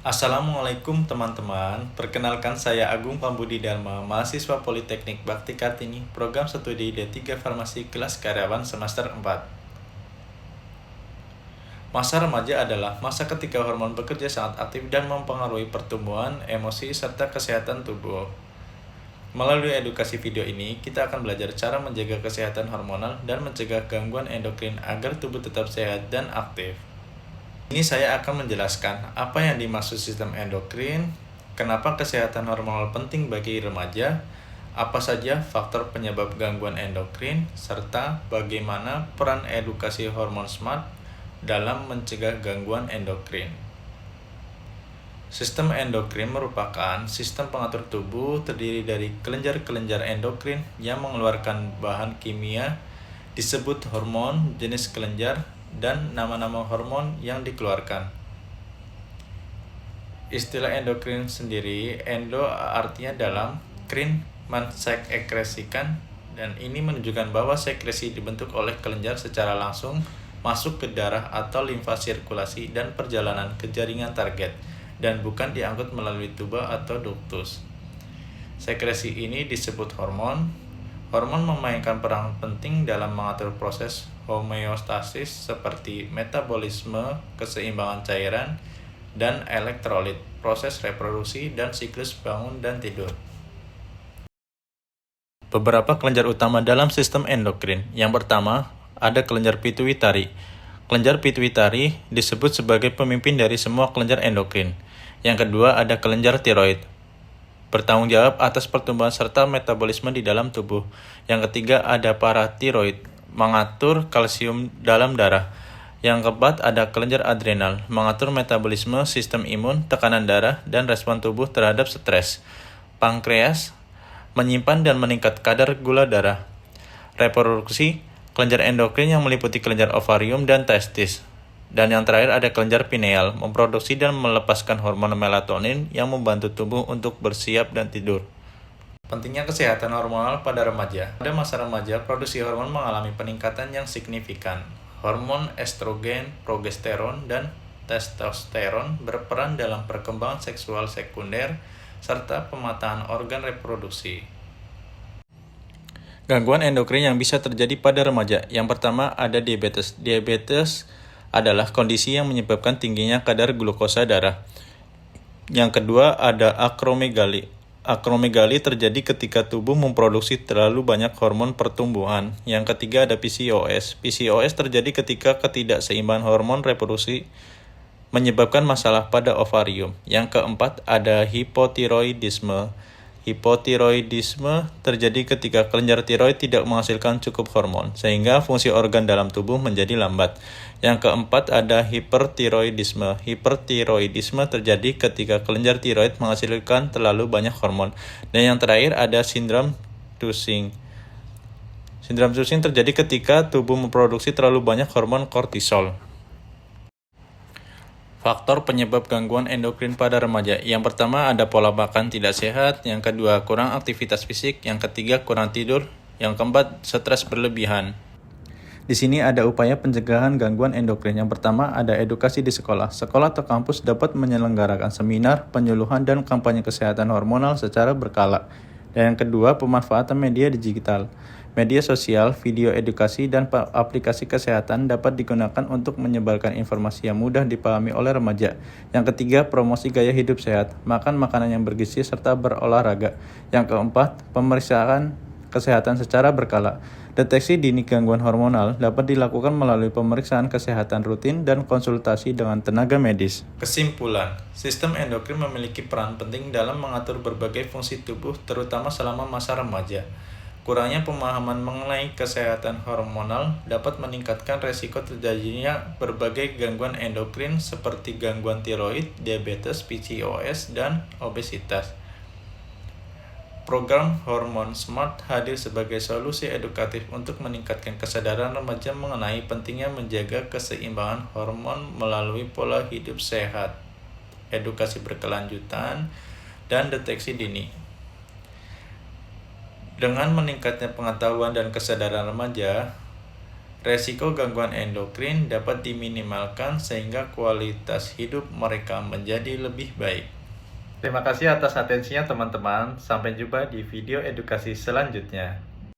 Assalamualaikum teman-teman, perkenalkan saya Agung Pambudi Dharma, mahasiswa Politeknik Bakti Kartini, program studi D3 Farmasi kelas karyawan semester 4. Masa remaja adalah masa ketika hormon bekerja sangat aktif dan mempengaruhi pertumbuhan, emosi, serta kesehatan tubuh. Melalui edukasi video ini, kita akan belajar cara menjaga kesehatan hormonal dan mencegah gangguan endokrin agar tubuh tetap sehat dan aktif. Ini saya akan menjelaskan apa yang dimaksud sistem endokrin, kenapa kesehatan hormonal penting bagi remaja, apa saja faktor penyebab gangguan endokrin, serta bagaimana peran edukasi hormon SMART dalam mencegah gangguan endokrin. Sistem endokrin merupakan sistem pengatur tubuh terdiri dari kelenjar-kelenjar endokrin yang mengeluarkan bahan kimia disebut hormon, jenis kelenjar, dan nama-nama hormon yang dikeluarkan. Istilah endokrin sendiri, endo artinya dalam, krin mensekresikan, dan ini menunjukkan bahwa sekresi dibentuk oleh kelenjar secara langsung masuk ke darah atau limfa sirkulasi dan perjalanan ke jaringan target, dan bukan diangkut melalui tuba atau ductus. Sekresi ini disebut hormon. Hormon memainkan peran penting dalam mengatur proses homeostasis seperti metabolisme, keseimbangan cairan, dan elektrolit, proses reproduksi, dan siklus bangun dan tidur. Beberapa kelenjar utama dalam sistem endokrin. Yang pertama, ada kelenjar pituitari. Kelenjar pituitari disebut sebagai pemimpin dari semua kelenjar endokrin. Yang kedua, ada kelenjar tiroid, bertanggung jawab atas pertumbuhan serta metabolisme di dalam tubuh. Yang ketiga, ada paratiroid, mengatur kalsium dalam darah. Yang keempat, ada kelenjar adrenal, mengatur metabolisme, sistem imun, tekanan darah, dan respon tubuh terhadap stres. Pankreas, menyimpan dan meningkat kadar gula darah. Reproduksi, kelenjar endokrin yang meliputi kelenjar ovarium dan testis. Dan yang terakhir ada kelenjar pineal, memproduksi dan melepaskan hormon melatonin yang membantu tubuh untuk bersiap dan tidur. Pentingnya kesehatan hormonal pada remaja. Pada masa remaja, produksi hormon mengalami peningkatan yang signifikan. Hormon estrogen, progesteron, dan testosteron berperan dalam perkembangan seksual sekunder serta pematangan organ reproduksi. Gangguan endokrin yang bisa terjadi pada remaja. Yang pertama ada diabetes. Diabetes adalah kondisi yang menyebabkan tingginya kadar glukosa darah. Yang kedua ada akromegali. Akromegali terjadi ketika tubuh memproduksi terlalu banyak hormon pertumbuhan. Yang ketiga ada PCOS. PCOS terjadi ketika ketidakseimbangan hormon reproduksi menyebabkan masalah pada ovarium. Yang keempat ada hipotiroidisme. Hipotiroidisme terjadi ketika kelenjar tiroid tidak menghasilkan cukup hormon, sehingga fungsi organ dalam tubuh menjadi lambat. Yang keempat ada hipertiroidisme. Hipertiroidisme terjadi ketika kelenjar tiroid menghasilkan terlalu banyak hormon. Dan yang terakhir ada sindrom Cushing. Sindrom Cushing terjadi ketika tubuh memproduksi terlalu banyak hormon kortisol. Faktor penyebab gangguan endokrin pada remaja. Yang pertama ada pola makan tidak sehat, yang kedua kurang aktivitas fisik, yang ketiga kurang tidur, yang keempat stres berlebihan. Di sini ada upaya pencegahan gangguan endokrin. Yang pertama ada edukasi di sekolah. Sekolah atau kampus dapat menyelenggarakan seminar, penyuluhan, dan kampanye kesehatan hormonal secara berkala. Dan yang kedua, pemanfaatan media digital. Media sosial, video edukasi, dan aplikasi kesehatan dapat digunakan untuk menyebarkan informasi yang mudah dipahami oleh remaja. Yang ketiga, promosi gaya hidup sehat, makan makanan yang bergizi, serta berolahraga. Yang keempat, pemeriksaan kesehatan secara berkala. Deteksi dini gangguan hormonal dapat dilakukan melalui pemeriksaan kesehatan rutin dan konsultasi dengan tenaga medis. Kesimpulan, sistem endokrin memiliki peran penting dalam mengatur berbagai fungsi tubuh, terutama selama masa remaja. Kurangnya pemahaman mengenai kesehatan hormonal dapat meningkatkan resiko terjadinya berbagai gangguan endokrin seperti gangguan tiroid, diabetes, PCOS, dan obesitas. Program Hormon SMART hadir sebagai solusi edukatif untuk meningkatkan kesadaran remaja mengenai pentingnya menjaga keseimbangan hormon melalui pola hidup sehat, edukasi berkelanjutan, dan deteksi dini. Dengan meningkatnya pengetahuan dan kesadaran remaja, resiko gangguan endokrin dapat diminimalkan sehingga kualitas hidup mereka menjadi lebih baik. Terima kasih atas atensinya teman-teman. Sampai jumpa di video edukasi selanjutnya.